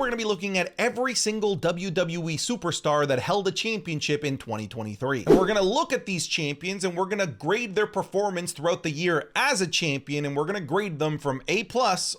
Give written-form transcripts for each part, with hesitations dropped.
we're going to be looking at every single WWE superstar that held a championship in 2023. And we're going to look at these champions and we're going to grade their performance throughout the year as a champion, and we're going to grade them from A+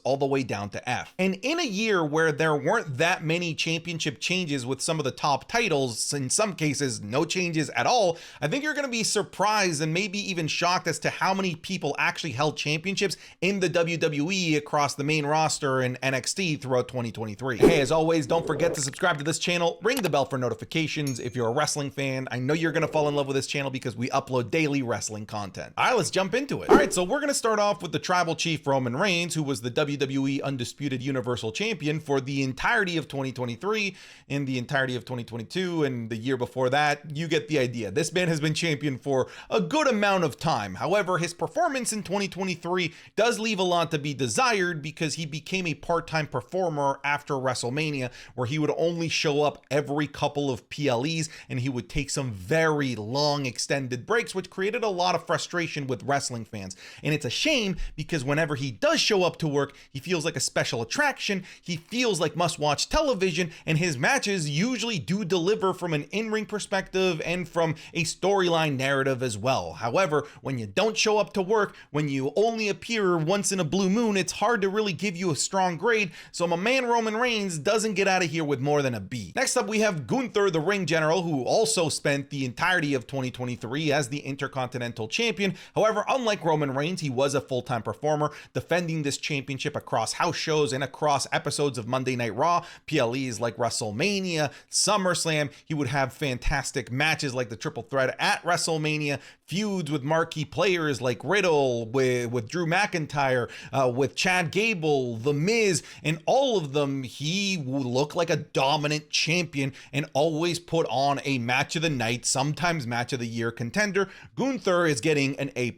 all the way down to F. And in a year where there weren't that many championship changes with some of the top titles, in some cases no changes at all, I think you're going to be surprised and maybe even shocked as to how many people actually held championships in the WWE across the main roster and NXT throughout 2023. Hey, as always, don't forget to subscribe to this channel, ring the bell for notifications. If you're a wrestling fan, I know you're going to fall in love with this channel because we upload daily wrestling content. All right, let's jump into it. All right, so we're going to start off with the Tribal Chief Roman Reigns, who was the WWE Undisputed Universal Champion for the entirety of 2023 and the entirety of 2022 and the year before that. You get the idea. This man has been champion for a good amount of time. However, his performance in 2023 does leave a lot to be desired because he became a part-time performer after WrestleMania, where he would only show up every couple of PLEs and he would take some very long extended breaks, which created a lot of frustration with wrestling fans. And it's a shame because whenever he does show up to work, he feels like a special attraction, he feels like must-watch television, and his matches usually do deliver from an in-ring perspective and from a storyline narrative as well. However, when you don't show up to work, when you only appear once in a blue moon, it's hard to really give you a strong grade, so my man Roman Reigns doesn't get out of here with more than a B. Next up, we have Gunther, the Ring General, who also spent the entirety of 2023 as the Intercontinental Champion. However, unlike Roman Reigns, he was a full-time performer, defending this championship across house shows and across episodes of Monday Night Raw, PLEs like WrestleMania, SummerSlam. He would have fantastic matches like the Triple Threat at WrestleMania, feuds with marquee players like Riddle, with Drew McIntyre, with Chad Gable, The Miz, and all of them, he would look like a dominant champion and always put on a match of the night, sometimes match of the year contender. Gunther is getting an A+.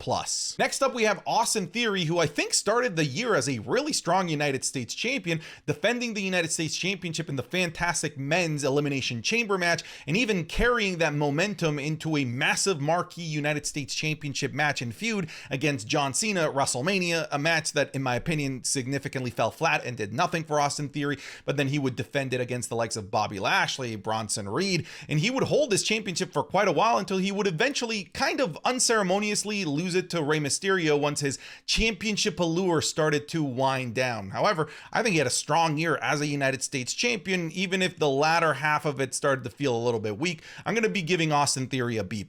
Next up, we have Austin Theory, who I think started the year as a really strong United States champion, defending the United States Championship in the fantastic men's Elimination Chamber match, and even carrying that momentum into a massive marquee United States Championship match and feud against John Cena at WrestleMania, a match that, in my opinion, significantly fell flat and did nothing for Austin Theory, but then he would defend it against the likes of Bobby Lashley, Bronson Reed, and he would hold his championship for quite a while until he would eventually kind of unceremoniously lose it to Rey Mysterio once his championship allure started to wind down. However, I think he had a strong year as a United States champion, even if the latter half of it started to feel a little bit weak. I'm going to be giving Austin Theory a B+.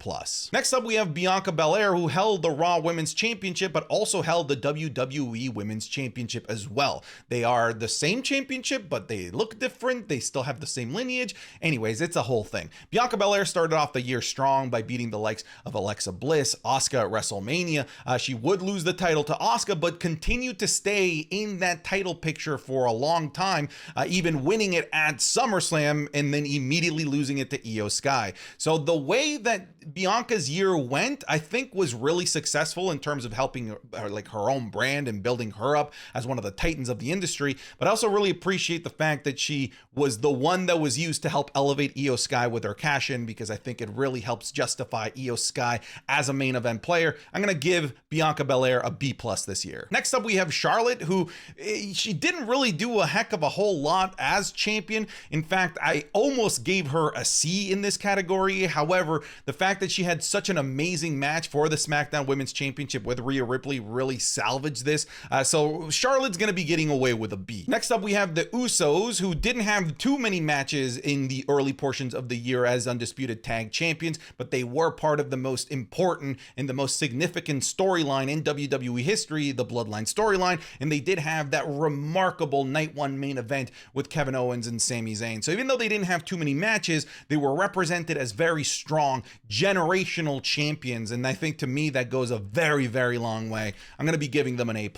Next up, we have Bianca Belair, who held the Raw Women's Championship, but also held the WWE Women's Championship as well. They are the same championship, but they look different. They still have the same lineage. Anyways, it's a whole thing. Bianca Belair started off the year strong by beating the likes of Alexa Bliss, Asuka at WrestleMania. She would lose the title to Asuka, but continued to stay in that title picture for a long time, even winning it at SummerSlam and then immediately losing it to Io Sky. So the way that Bianca's year went, I think, was really successful in terms of helping her, like her own brand and building her up as one of the titans of the industry. But I also really appreciate the fact that she was the one that was used to help elevate Io Sky with her cash in, because I think it really helps justify Io Sky as a main event player. I'm going to give Bianca Belair a B+ this year. Next up, we have Charlotte, who she didn't really do a heck of a whole lot as champion. In fact, I almost gave her a C in this category. However, the fact that she had such an amazing match for the SmackDown Women's Championship with Rhea Ripley really salvaged this. So Charlotte's going to be getting away with a B. Next up, we have the Usos, who didn't have too many matches in the early portions of the year as undisputed tag champions, but they were part of the most important and the most significant storyline in WWE history, the Bloodline storyline, and they did have that remarkable Night 1 main event with Kevin Owens and Sami Zayn. So even though they didn't have too many matches, they were represented as very strong, generational champions, and I think to me that goes a very, very long way. I'm going to be giving them an A+.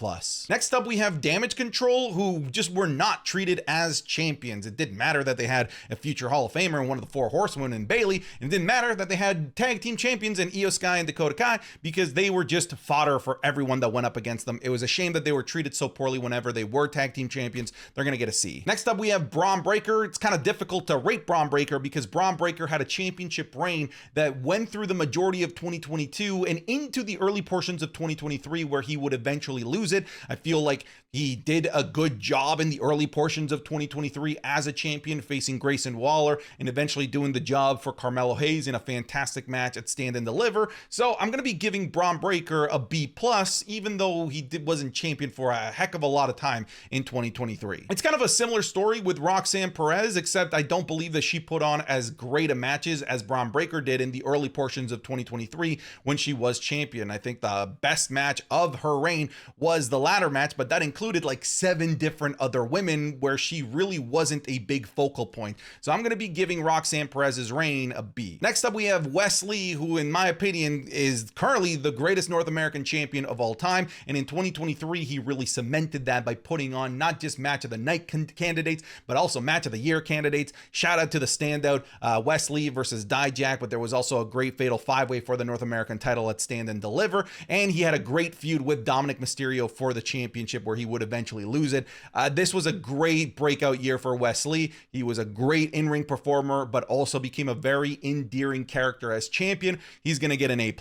Next up, we have Damage Control, who just were not treated as champions. It didn't matter that they had a future Hall of Famer and one of the Four Horsemen in Bayley. It didn't matter that they had tag team champions in Io Sky and Dakota Kai, because they were just fodder for everyone that went up against them. It was a shame that they were treated so poorly whenever they were tag team champions. They're going to get a C. Next up, we have Braun Breaker. It's kind of difficult to rate Braun Breaker because Braun Breaker had a championship reign that went through the majority of 2023 2022 and into the early portions of 2023 where he would eventually lose it. I feel like he did a good job in the early portions of 2023 as a champion, facing Grayson Waller and eventually doing the job for Carmelo Hayes in a fantastic match at Stand and Deliver. So I'm going to be giving Bron Breakker a B+, even though he wasn't champion for a heck of a lot of time in 2023. It's kind of a similar story with Roxanne Perez, except I don't believe that she put on as great a matches as Bron Breakker did in the early portions of 2023 when she was champion. I think the best match of her reign was the ladder match, but that included like 7 different other women where she really wasn't a big focal point. So I'm going to be giving Roxanne Perez's reign a B. Next up, we have Wes Lee, who in my opinion is currently the greatest North American champion of all time. And in 2023, he really cemented that by putting on not just match of the night candidates, but also match of the year candidates. Shout out to the standout Wes Lee versus Dijak, but there was also a great fatal 5-way for the North American title at Stand and Deliver. And he had a great feud with Dominic Mysterio for the championship where he would eventually lose it. This was a great breakout year for Wes Lee. He was a great in-ring performer, but also became a very endearing character as champion. He's going to get an A+.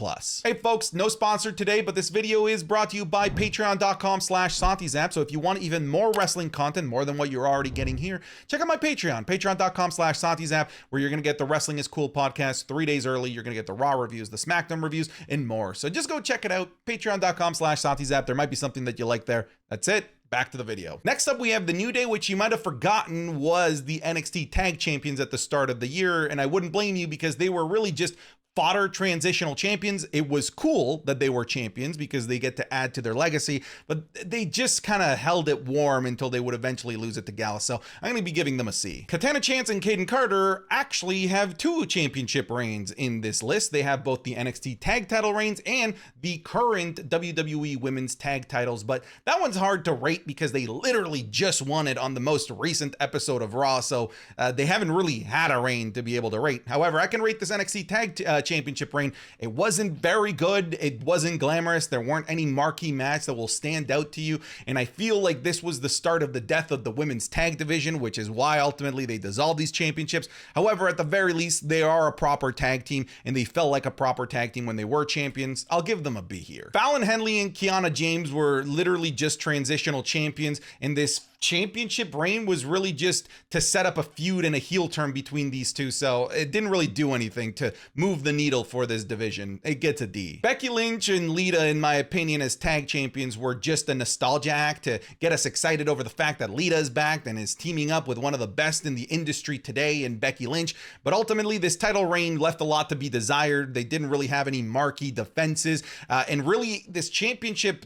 Hey folks, no sponsor today, but this video is brought to you by patreon.com/SantiZap. So if you want even more wrestling content, more than what you're already getting here, check out my Patreon, patreon.com/SantiZap, where you're going to get the Wrestling is Cool podcast 3 days early. You're going to get the Raw reviews, the SmackDown reviews, and more. So just go check it out, patreon.com/SantiZap. There might be something that you like there. That's it. Back to the video. Next up, we have the New Day, which you might have forgotten was the NXT Tag Champions at the start of the year. And I wouldn't blame you because they were really just fodder transitional champions. It was cool that they were champions because they get to add to their legacy, but they just kind of held it warm until they would eventually lose it to Gallus. So I'm going to be giving them a C. Katana Chance and Kaden Carter actually have 2 championship reigns in this list. They have both the NXT tag title reigns and the current WWE women's tag titles, but that one's hard to rate because they literally just won it on the most recent episode of Raw. So they haven't really had a reign to be able to rate. However, I can rate this NXT tag championship reign. It wasn't very good. It wasn't glamorous. There weren't any marquee match that will stand out to you. And I feel like this was the start of the death of the women's tag division, which is why ultimately they dissolved these championships. However, at the very least, they are a proper tag team and they felt like a proper tag team when they were champions. I'll give them a B here. Fallon Henley and Kiana James were literally just transitional champions, and this championship reign was really just to set up a feud and a heel turn between these two, so it didn't really do anything to move the needle for this division. It gets a D. Becky Lynch and Lita, in my opinion, as tag champions were just a nostalgia act to get us excited over the fact that Lita is back and is teaming up with one of the best in the industry today in Becky Lynch, but ultimately this title reign left a lot to be desired. They didn't really have any marquee defenses, and really this championship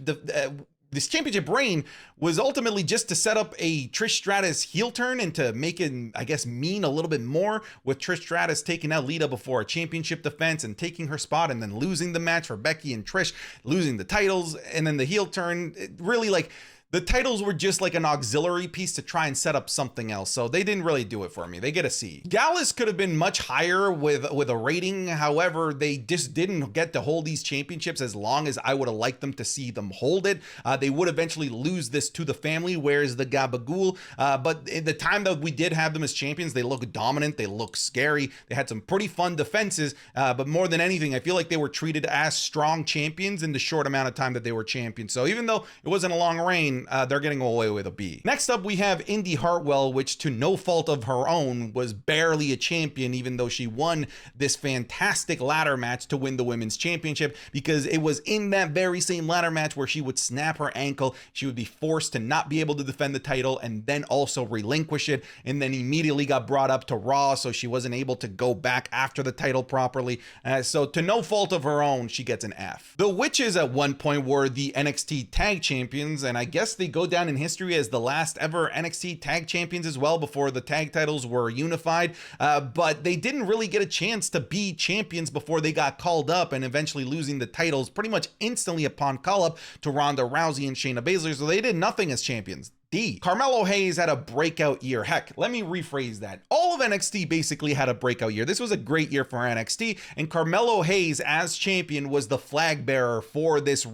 reign was ultimately just to set up a Trish Stratus heel turn and to make it, I guess, mean a little bit more, with Trish Stratus taking out Lita before a championship defense and taking her spot and then losing the match for Becky and Trish, losing the titles, and then the heel turn. It really, like, the titles were just like an auxiliary piece to try and set up something else, so they didn't really do it for me. They get a C. Gallus could have been much higher with a rating. However, they just didn't get to hold these championships as long as I would have liked them to see them hold it. They would eventually lose this to the family, whereas the Gabagool. But in the time that we did have them as champions, they look dominant. They look scary. They had some pretty fun defenses. But more than anything, I feel like they were treated as strong champions in the short amount of time that they were champions. So even though it wasn't a long reign, they're getting away with a B. Next up, we have Indy Hartwell, which to no fault of her own was barely a champion, even though she won this fantastic ladder match to win the women's championship, because it was in that very same ladder match where she would snap her ankle. She would be forced to not be able to defend the title and then also relinquish it, and then immediately got brought up to Raw, so she wasn't able to go back after the title properly. So to no fault of her own, she gets an F. The Witches at one point were the NXT tag champions, and I guess they go down in history as the last ever NXT tag champions as well, before the tag titles were unified, but they didn't really get a chance to be champions before they got called up, and eventually losing the titles pretty much instantly upon call up to Ronda Rousey and Shayna Baszler. So they did nothing as champions. D. Carmelo Hayes had a breakout year. Heck, let me rephrase that. All of NXT basically had a breakout year. This was a great year for NXT, and Carmelo Hayes as champion was the flag bearer for this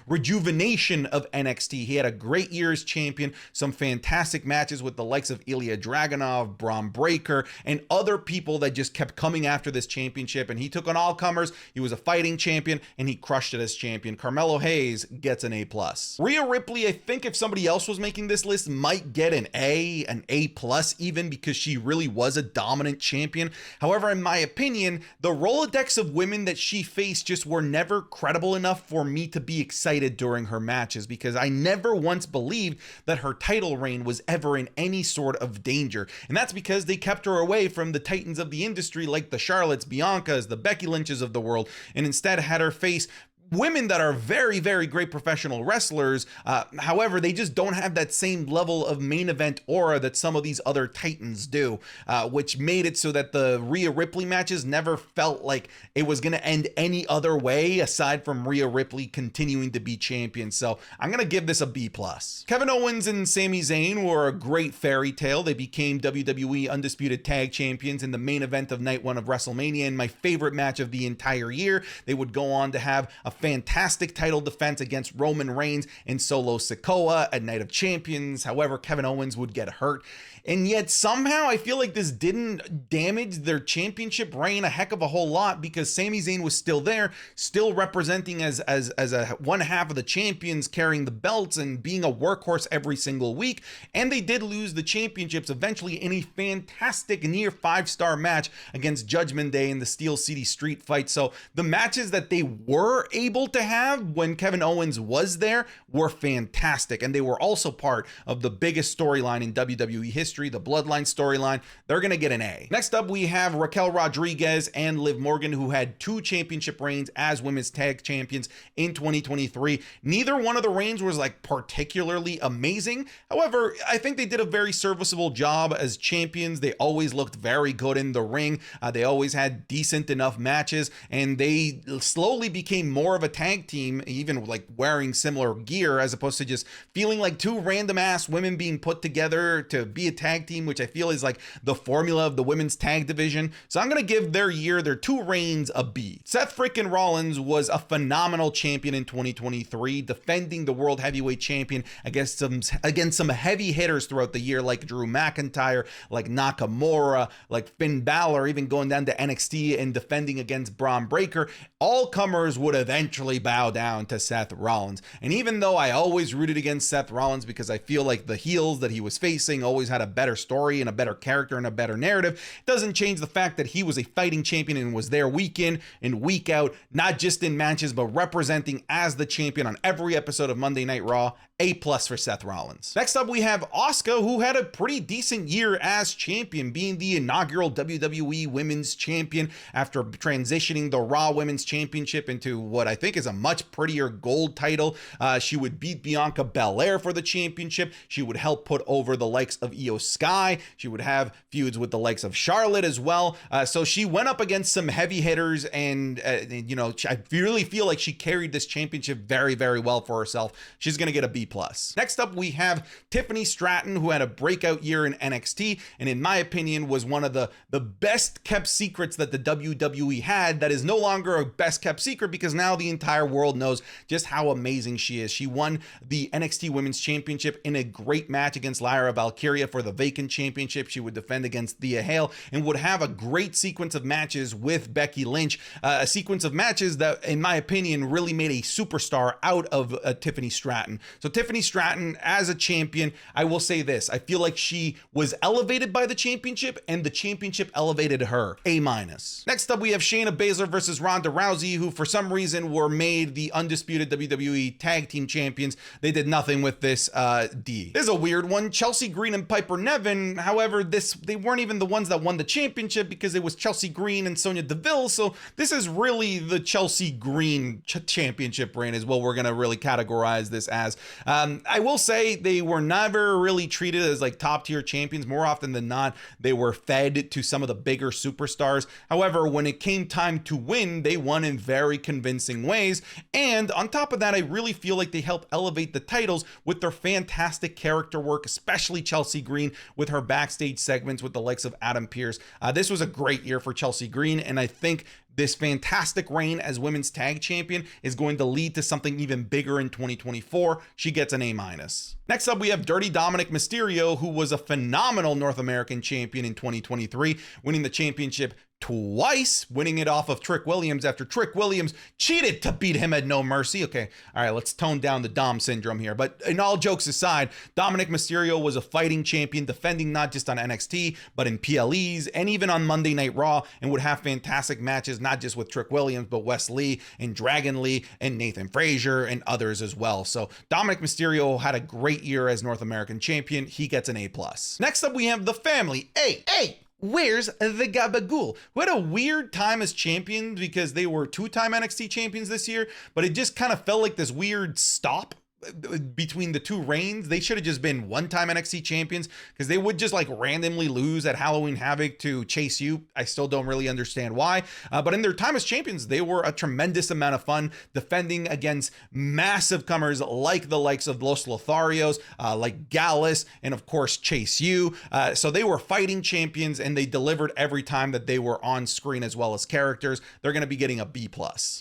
rejuvenation of NXT. He had a great year as champion, some fantastic matches with the likes of Ilya Dragunov, Braun Breaker, and other people that just kept coming after this championship, and he took on all comers. He was a fighting champion, and he crushed it as champion. Carmelo Hayes gets an A+. Rhea Ripley, I think if somebody else was making this list, might get an A+ even, because she really was a dominant champion. However, in my opinion, the Rolodex of women that she faced just were never credible enough for me to be excited during her matches, because I never once believed that her title reign was ever in any sort of danger. And that's because they kept her away from the titans of the industry like the Charlottes, Biancas, the Becky Lynches of the world, and instead had her face women that are very, very great professional wrestlers. However, they just don't have that same level of main event aura that some of these other titans do, which made it so that the Rhea Ripley matches never felt like it was going to end any other way aside from Rhea Ripley continuing to be champion. So I'm going to give this a B+. Kevin Owens and Sami Zayn were a great fairy tale. They became WWE Undisputed Tag Champions in the main event of Night 1 of WrestleMania, and my favorite match of the entire year. They would go on to have a fantastic title defense against Roman Reigns and Solo Sikoa at Night of Champions. However, Kevin Owens would get hurt, and yet somehow I feel like this didn't damage their championship reign a heck of a whole lot, because Sami Zayn was still there, still representing as a one half of the champions, carrying the belts and being a workhorse every single week. And they did lose the championships eventually in a fantastic near 5-star match against Judgment Day in the Steel City Street Fight. So the matches that they were able to have when Kevin Owens was there were fantastic, and they were also part of the biggest storyline in WWE history, the Bloodline storyline. They're gonna get an A. Next up, we have Raquel Rodriguez and Liv Morgan, who had 2 championship reigns as women's tag champions in 2023. Neither one of the reigns was like particularly amazing. However, I think they did a very serviceable job as champions. They always looked very good in the ring. They always had decent enough matches, and they slowly became more of a tag team, even like wearing similar gear, as opposed to just feeling like 2 random ass women being put together to be a tag team, which I feel is like the formula of the women's tag division. So I'm gonna give their 2 reigns a B. Seth freaking Rollins was a phenomenal champion in 2023, defending the World Heavyweight Champion against some heavy hitters throughout the year, like Drew McIntyre, like Nakamura, like Finn Balor, even going down to NXT and defending against Braun Breaker. All comers would eventually bow down to Seth Rollins. And even though I always rooted against Seth Rollins because I feel like the heels that he was facing always had a better story and a better character and a better narrative, it doesn't change the fact that he was a fighting champion and was there week in and week out, not just in matches, but representing as the champion on every episode of Monday Night Raw. A+ for Seth Rollins. Next up, we have Asuka, who had a pretty decent year as champion, being the inaugural WWE Women's Champion after transitioning the Raw Women's Championship into what I think is a much prettier gold title. She would beat Bianca Belair for the championship. She would help put over the likes of Io Sky. She would have feuds with the likes of Charlotte as well. So she went up against some heavy hitters, and I really feel like she carried this championship very, very well for herself. She's going to get a B+. Next up, we have Tiffany Stratton, who had a breakout year in NXT, and in my opinion was one of the best kept secrets that the WWE had. That is no longer a best kept secret, because now the entire world knows just how amazing she is. She won the NXT Women's Championship in a great match against Lyra Valkyria for the vacant championship. She would defend against Thea Hale and would have a great sequence of matches with Becky Lynch, a sequence of matches that, in my opinion, really made a superstar out of Tiffany Stratton. So Tiffany Stratton as a champion, I will say this: I feel like she was elevated by the championship, and the championship elevated her. A-. Next up, we have Shayna Baszler versus Ronda Rousey, who for some reason were made the undisputed WWE Tag Team Champions. They did nothing with this. D. This is a weird one. Chelsea Green and Piper Niven. However, they weren't even the ones that won the championship, because it was Chelsea Green and Sonya Deville. So this is really the Chelsea Green championship reign is what we're gonna really categorize this as. I will say they were never really treated as like top tier champions. More often than not, they were fed to some of the bigger superstars. However, when it came time to win, they won in very convincing ways. And on top of that, I really feel like they helped elevate the titles with their fantastic character work, especially Chelsea Green with her backstage segments with the likes of Adam Pearce. This was a great year for Chelsea Green, and I think this fantastic reign as women's tag champion is going to lead to something even bigger in 2024. She gets an A-. Next up, we have Dirty Dominic Mysterio, who was a phenomenal North American champion in 2023, winning the championship twice, winning it off of Trick Williams after Trick Williams cheated to beat him at No Mercy. Okay, all right, let's tone down the Dom syndrome here. But in all jokes aside, Dominic Mysterio was a fighting champion, defending not just on NXT, but in PLEs and even on Monday Night Raw, and would have fantastic matches, not just with Trick Williams, but Wes Lee and Dragon Lee and Nathan Frazier and others as well. So Dominic Mysterio had a great year as North American champion. He gets an A+. Next up, we have the family. Where's the Gabagool? Who had a weird time as champions because they were two-time NXT champions this year, but it just kind of felt like this weird stop between the two reigns. They should have just been one-time NXT champions because they would just like randomly lose at Halloween Havoc to Chase U. I still don't really understand why, but in their time as champions, they were a tremendous amount of fun defending against massive comers like the likes of Los Lotharios, like Gallus, and of course Chase U. So they were fighting champions and they delivered every time that they were on screen as well as characters. They're going to be getting a B+.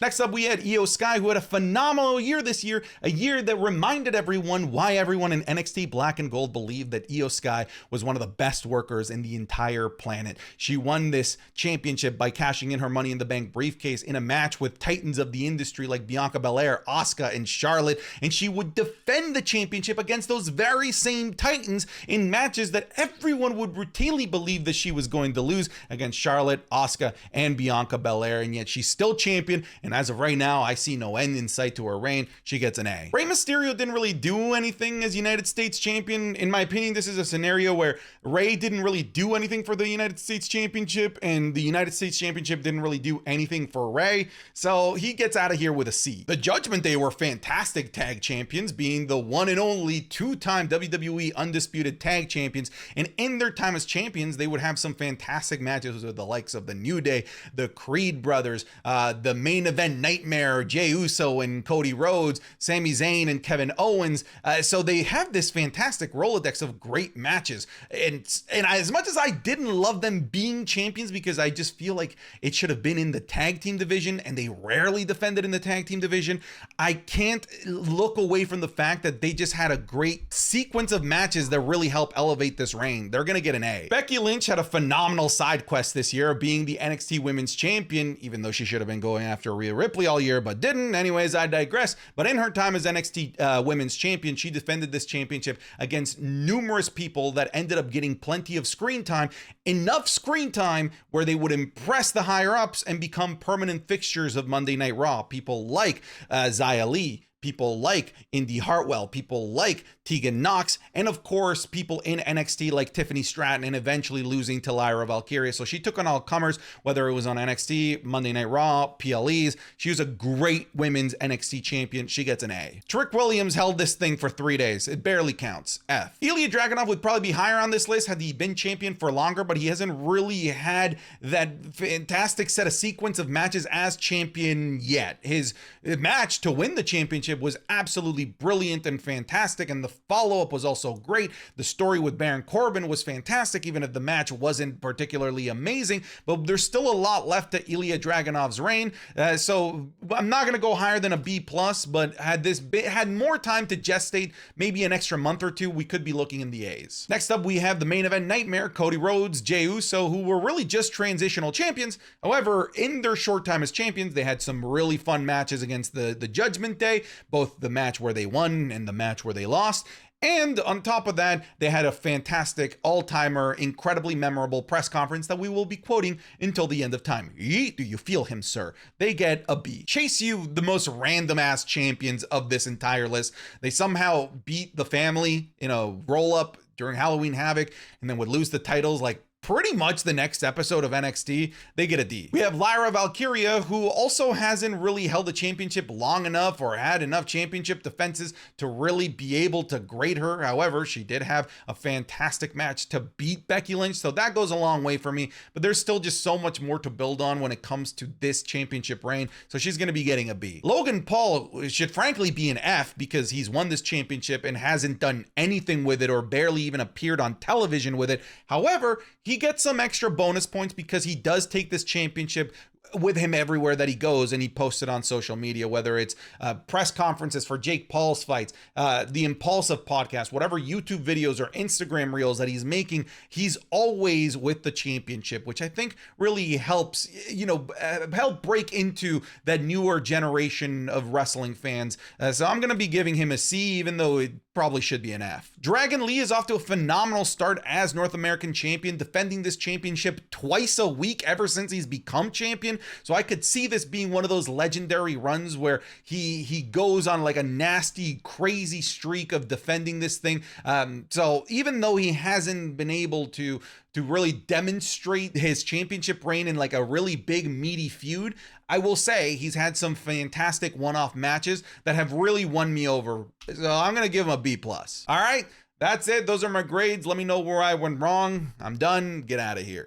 Next up, we had Io Sky, who had a phenomenal year this year, a year that reminded everyone why everyone in NXT Black and Gold believed that Io Sky was one of the best workers in the entire planet. She won this championship by cashing in her Money in the Bank briefcase in a match with titans of the industry like Bianca Belair, Asuka, and Charlotte, and she would defend the championship against those very same titans in matches that everyone would routinely believe that she was going to lose against Charlotte, Asuka, and Bianca Belair, and yet she's still champion, and as of right now, I see no end in sight to her reign. She gets an A. Rey Mysterio didn't really do anything as United States champion. In my opinion, this is a scenario where Rey didn't really do anything for the United States Championship, and the United States Championship didn't really do anything for Rey, so he gets out of here with a C. The Judgment Day were fantastic tag champions, being the one and only two-time WWE Undisputed Tag Champions, and in their time as champions, they would have some fantastic matches with the likes of the New Day, the Creed brothers, the main event nightmare, Jey Uso and Cody Rhodes, Sami Zayn and Kevin Owens. So they have this fantastic Rolodex of great matches. And as much as I didn't love them being champions because I just feel like it should have been in the tag team division and they rarely defended in the tag team division, I can't look away from the fact that they just had a great sequence of matches that really help elevate this reign. They're going to get an A. Becky Lynch had a phenomenal side quest this year, being the NXT Women's Champion, even though she should have been going after Rhea Ripley all year, but didn't. Anyways, I digress. But in her time as NXT Women's Champion, she defended this championship against numerous people that ended up getting plenty of screen time, enough screen time where they would impress the higher ups and become permanent fixtures of Monday Night Raw. People like Xia Li, people like Indy Hartwell, people like Tegan Knox, and of course, people in NXT like Tiffany Stratton, and eventually losing to Lyra Valkyria. So she took on all comers, whether it was on NXT, Monday Night Raw, PLEs. She was a great women's NXT champion. She gets an A. Trick Williams held this thing for 3 days. It barely counts. F. Ilya Dragunov would probably be higher on this list had he been champion for longer, but he hasn't really had that fantastic set of sequence of matches as champion yet. His match to win the championship was absolutely brilliant and fantastic, and the follow-up was also great. The story with Baron Corbin was fantastic, even if the match wasn't particularly amazing, but there's still a lot left to Ilya Dragunov's reign, so I'm not going to go higher than a B+, but had more time to gestate, maybe an extra month or two, we could be looking in the A's. Next up, we have the main event nightmare, Cody Rhodes, Jey Uso, who were really just transitional champions. However, in their short time as champions, they had some really fun matches against the Judgment Day, both the match where they won and the match where they lost. And on top of that, they had a fantastic all-timer, incredibly memorable press conference that we will be quoting until the end of time. Yeet, do you feel him, sir? They get a B. Chase U, the most random-ass champions of this entire list. They somehow beat the family in a roll-up during Halloween Havoc and then would lose the titles like pretty much the next episode of NXT, they get a D. We have Lyra Valkyria, who also hasn't really held the championship long enough or had enough championship defenses to really be able to grade her. However, she did have a fantastic match to beat Becky Lynch, so that goes a long way for me, but there's still just so much more to build on when it comes to this championship reign, so she's going to be getting a B. Logan Paul should frankly be an F because he's won this championship and hasn't done anything with it or barely even appeared on television with it. However, he gets some extra bonus points because he does take this championship with him everywhere that he goes, and he posted on social media, whether it's press conferences for Jake Paul's fights, the Impulsive podcast, whatever YouTube videos or Instagram reels that he's making, he's always with the championship, which I think really helps, help break into that newer generation of wrestling fans. So I'm going to be giving him a C, even though it probably should be an F. Dragon Lee is off to a phenomenal start as North American champion, defending this championship twice a week ever since he's become champion. So I could see this being one of those legendary runs where he goes on like a nasty, crazy streak of defending this thing. So even though he hasn't been able to really demonstrate his championship reign in like a really big meaty feud, I will say he's had some fantastic one-off matches that have really won me over. So I'm going to give him a B+. All right, that's it. Those are my grades. Let me know where I went wrong. I'm done. Get out of here.